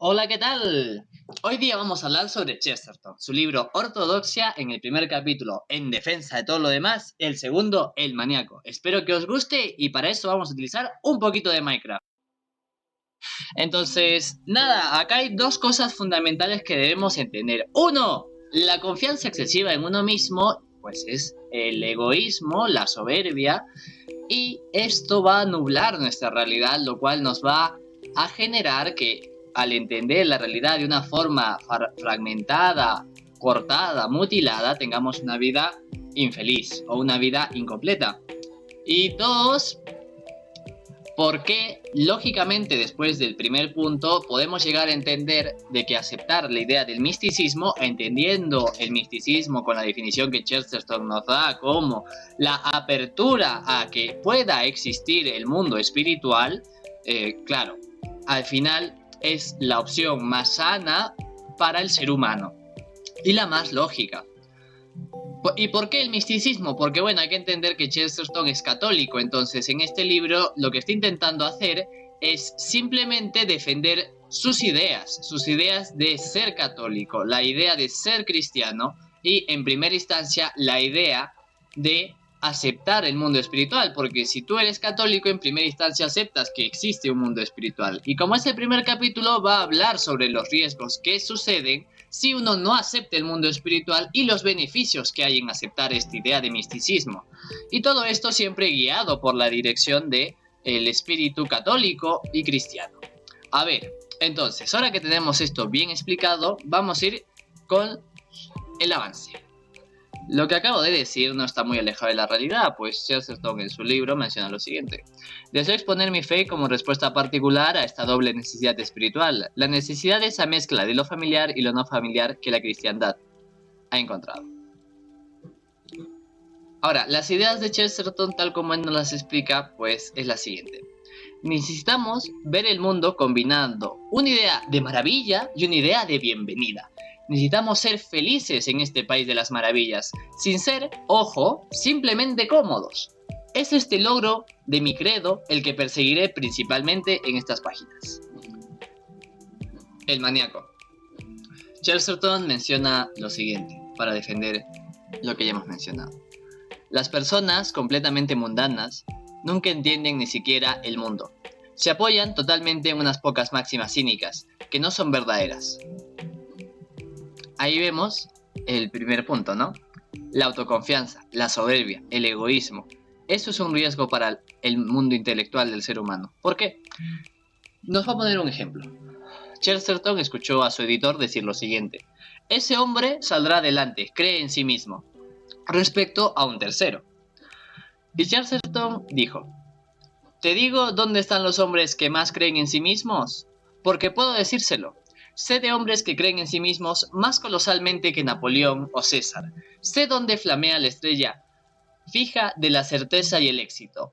Hola, ¿qué tal? Hoy día vamos a hablar sobre Chesterton, su libro Ortodoxia en el primer capítulo, En defensa de todo lo demás, el segundo, El maníaco. Espero que os guste y para eso vamos a utilizar un poquito de Minecraft. Entonces, nada, acá hay dos cosas fundamentales que debemos entender. Uno, la confianza excesiva en uno mismo, pues es el egoísmo, la soberbia, y esto va a nublar nuestra realidad, lo cual nos va a generar que al entender la realidad de una forma fragmentada, cortada, mutilada, tengamos una vida infeliz o una vida incompleta. Y dos, porque lógicamente después del primer punto podemos llegar a entender de que aceptar la idea del misticismo, entendiendo el misticismo con la definición que Chesterton nos da como la apertura a que pueda existir el mundo espiritual, claro, al final es la opción más sana para el ser humano y la más lógica. ¿Y por qué el misticismo? Porque bueno, hay que entender que Chesterton es católico, entonces en este libro lo que está intentando hacer es simplemente defender sus ideas de ser católico, la idea de ser cristiano y en primera instancia la idea de aceptar el mundo espiritual, porque si tú eres católico en primera instancia aceptas que existe un mundo espiritual. Y como este primer capítulo va a hablar sobre los riesgos que suceden si uno no acepta el mundo espiritual y los beneficios que hay en aceptar esta idea de misticismo. Y todo esto siempre guiado por la dirección de el espíritu católico y cristiano. A ver, entonces, ahora que tenemos esto bien explicado, vamos a ir con el avance. Lo que acabo de decir no está muy alejado de la realidad, pues Chesterton en su libro menciona lo siguiente: deseo exponer mi fe como respuesta particular a esta doble necesidad espiritual, la necesidad de esa mezcla de lo familiar y lo no familiar que la cristiandad ha encontrado. Ahora, las ideas de Chesterton, tal como él nos las explica, pues es la siguiente: necesitamos ver el mundo combinando una idea de maravilla y una idea de bienvenida. Necesitamos ser felices en este país de las maravillas, sin ser, ojo, simplemente cómodos. Es este logro de mi credo el que perseguiré principalmente en estas páginas. El maníaco. Chesterton menciona lo siguiente, para defender lo que ya hemos mencionado. Las personas completamente mundanas nunca entienden ni siquiera el mundo. Se apoyan totalmente en unas pocas máximas cínicas, que no son verdaderas. Ahí vemos el primer punto, ¿no? La autoconfianza, la soberbia, el egoísmo. Eso es un riesgo para el mundo intelectual del ser humano. ¿Por qué? Nos va a poner un ejemplo. Chesterton escuchó a su editor decir lo siguiente: ese hombre saldrá adelante, cree en sí mismo, respecto a un tercero. Y Chesterton dijo: ¿te digo dónde están los hombres que más creen en sí mismos? Porque puedo decírselo. Sé de hombres que creen en sí mismos más colosalmente que Napoleón o César. Sé dónde flamea la estrella fija de la certeza y el éxito.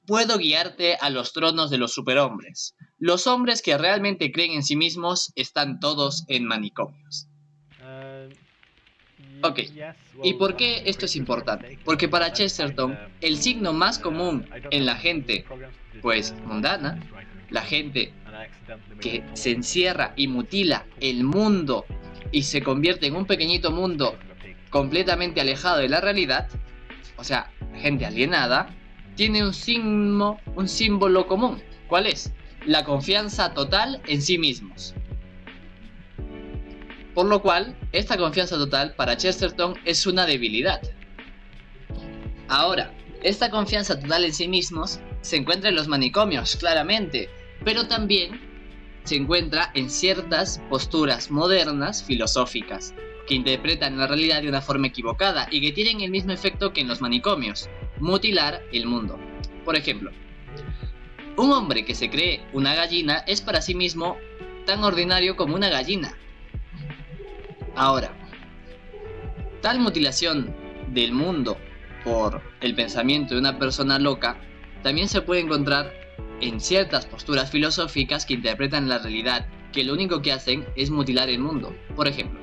Puedo guiarte a los tronos de los superhombres. Los hombres que realmente creen en sí mismos están todos en manicomios. Ok, ¿y por qué esto es importante? Porque para Chesterton, el signo más común en la gente, pues mundana, la gente que se encierra y mutila el mundo y se convierte en un pequeñito mundo completamente alejado de la realidad, o sea, gente alienada, tiene un símbolo común. ¿Cuál es? La confianza total en sí mismos. Por lo cual, esta confianza total para Chesterton es una debilidad. Ahora, esta confianza total en sí mismos se encuentra en los manicomios, claramente, pero también se encuentra en ciertas posturas modernas filosóficas que interpretan la realidad de una forma equivocada y que tienen el mismo efecto que en los manicomios: mutilar el mundo. Por ejemplo, un hombre que se cree una gallina es para sí mismo tan ordinario como una gallina. Ahora, tal mutilación del mundo por el pensamiento de una persona loca también se puede encontrar en ciertas posturas filosóficas que interpretan la realidad, que lo único que hacen es mutilar el mundo. Por ejemplo,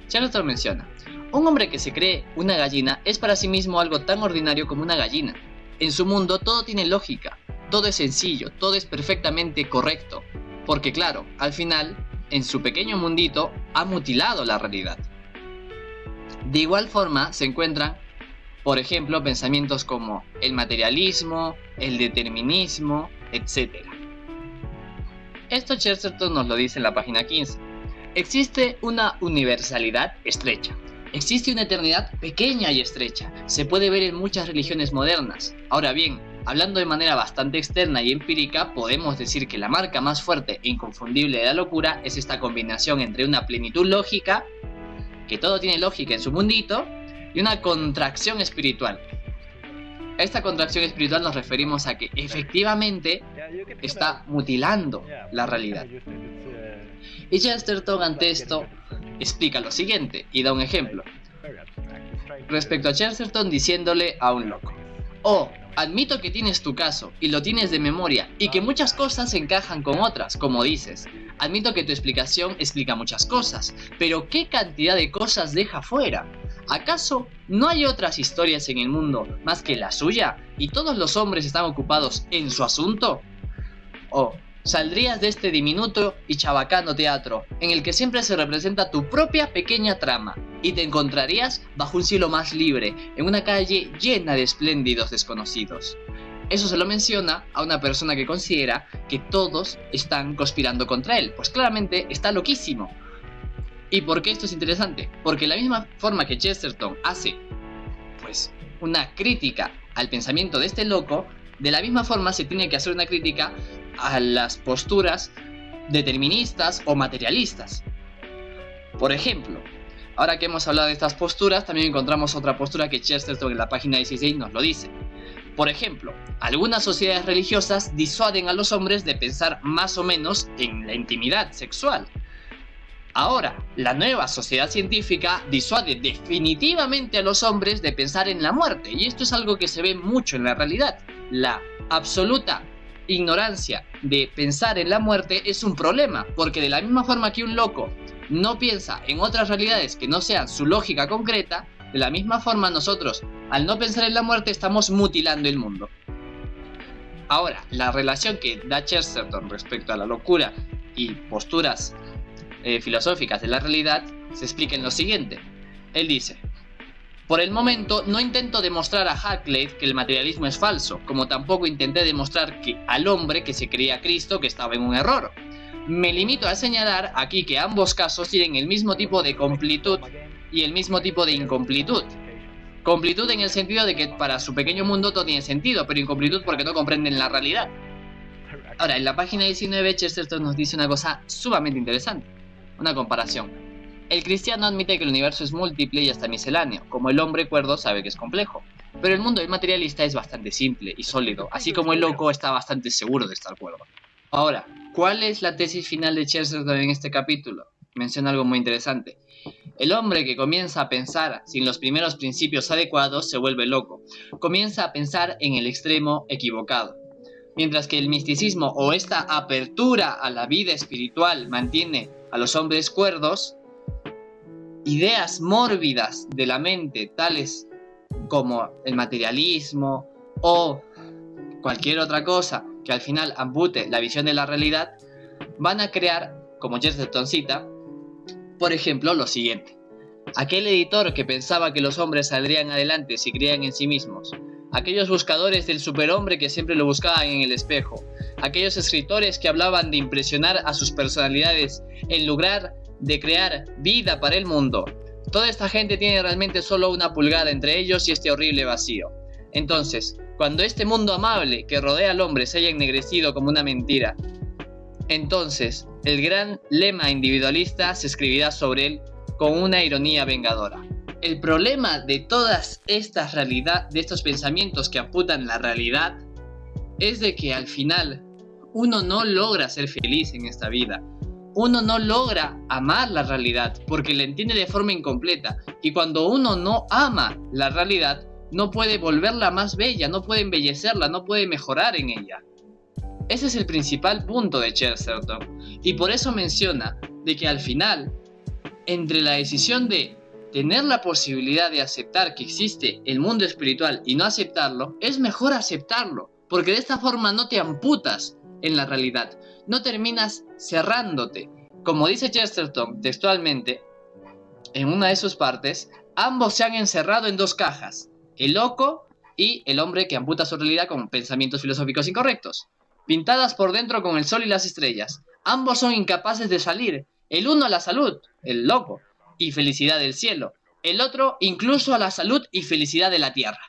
Chesterton menciona: un hombre que se cree una gallina es para sí mismo algo tan ordinario como una gallina. En su mundo todo tiene lógica, todo es sencillo, todo es perfectamente correcto, porque claro, al final en su pequeño mundito, ha mutilado la realidad. De igual forma se encuentran, por ejemplo, pensamientos como el materialismo, el determinismo, etc. Esto Chesterton nos lo dice en la página 15. Existe una universalidad estrecha. Existe una eternidad pequeña y estrecha. Se puede ver en muchas religiones modernas. Ahora bien, hablando de manera bastante externa y empírica, podemos decir que la marca más fuerte e inconfundible de la locura es esta combinación entre una plenitud lógica, que todo tiene lógica en su mundito, y una contracción espiritual. A esta contracción espiritual nos referimos a que efectivamente está mutilando la realidad. Y Chesterton ante esto explica lo siguiente y da un ejemplo respecto a Chesterton diciéndole a un loco: oh, admito que tienes tu caso y lo tienes de memoria y que muchas cosas encajan con otras, como dices. Admito que tu explicación explica muchas cosas, pero ¿qué cantidad de cosas deja fuera? ¿Acaso no hay otras historias en el mundo más que la suya y todos los hombres están ocupados en su asunto? Oh, saldrías de este diminuto y chabacano teatro, en el que siempre se representa tu propia pequeña trama, y te encontrarías bajo un cielo más libre, en una calle llena de espléndidos desconocidos. Eso se lo menciona a una persona que considera que todos están conspirando contra él, pues claramente está loquísimo. ¿Y por qué esto es interesante? Porque de la misma forma que Chesterton hace, pues, una crítica al pensamiento de este loco, de la misma forma se tiene que hacer una crítica a las posturas deterministas o materialistas. Por ejemplo, ahora que hemos hablado de estas posturas, también encontramos otra postura que Chesterton en la página 16 nos lo dice. Por ejemplo, algunas sociedades religiosas disuaden a los hombres de pensar más o menos en la intimidad sexual. Ahora, la nueva sociedad científica disuade definitivamente a los hombres de pensar en la muerte, y esto es algo que se ve mucho en la realidad. La absoluta ignorancia de pensar en la muerte es un problema, porque de la misma forma que un loco no piensa en otras realidades que no sean su lógica concreta, de la misma forma nosotros, al no pensar en la muerte, estamos mutilando el mundo. Ahora, la relación que da Chesterton respecto a la locura y posturas filosóficas de la realidad se explica en lo siguiente. Él dice: por el momento no intento demostrar a Huxley que el materialismo es falso, como tampoco intenté demostrar al hombre que se creía Cristo que estaba en un error. Me limito a señalar aquí que ambos casos tienen el mismo tipo de completud y el mismo tipo de incompletud. Completud en el sentido de que para su pequeño mundo todo tiene sentido, pero incompletud porque no comprenden la realidad. Ahora, en la página 19 Chesterton nos dice una cosa sumamente interesante, una comparación. El cristiano admite que el universo es múltiple y hasta misceláneo, como el hombre cuerdo sabe que es complejo. Pero el mundo del materialista es bastante simple y sólido, así como el loco está bastante seguro de estar cuerdo. Ahora, ¿cuál es la tesis final de Chesterton en este capítulo? Menciona algo muy interesante. El hombre que comienza a pensar sin los primeros principios adecuados se vuelve loco. Comienza a pensar en el extremo equivocado. Mientras que el misticismo o esta apertura a la vida espiritual mantiene a los hombres cuerdos, ideas mórbidas de la mente, tales como el materialismo o cualquier otra cosa que al final ampute la visión de la realidad, van a crear, como Chesterton cita, por ejemplo, lo siguiente. Aquel editor que pensaba que los hombres saldrían adelante si creían en sí mismos, aquellos buscadores del superhombre que siempre lo buscaban en el espejo, aquellos escritores que hablaban de impresionar a sus personalidades en lugar de crear vida para el mundo. Toda esta gente tiene realmente solo una pulgada entre ellos y este horrible vacío. Entonces, cuando este mundo amable que rodea al hombre se haya ennegrecido como una mentira, entonces el gran lema individualista se escribirá sobre él con una ironía vengadora. El problema de todas estas realidades, de estos pensamientos que apuntan la realidad, es de que al final uno no logra ser feliz en esta vida. Uno no logra amar la realidad porque la entiende de forma incompleta. Y cuando uno no ama la realidad, no puede volverla más bella, no puede embellecerla, no puede mejorar en ella. Ese es el principal punto de Chesterton. Y por eso menciona de que al final, entre la decisión de tener la posibilidad de aceptar que existe el mundo espiritual y no aceptarlo, es mejor aceptarlo, porque de esta forma no te amputas en la realidad, no terminas cerrándote Como dice Chesterton textualmente, en una de sus partes, ambos se han encerrado en dos cajas, el loco y el hombre que amputa su realidad con pensamientos filosóficos incorrectos, pintadas por dentro con el sol y las estrellas. Ambos son incapaces de salir, el uno a la salud, el loco, y felicidad del cielo, el otro incluso a la salud y felicidad de la tierra.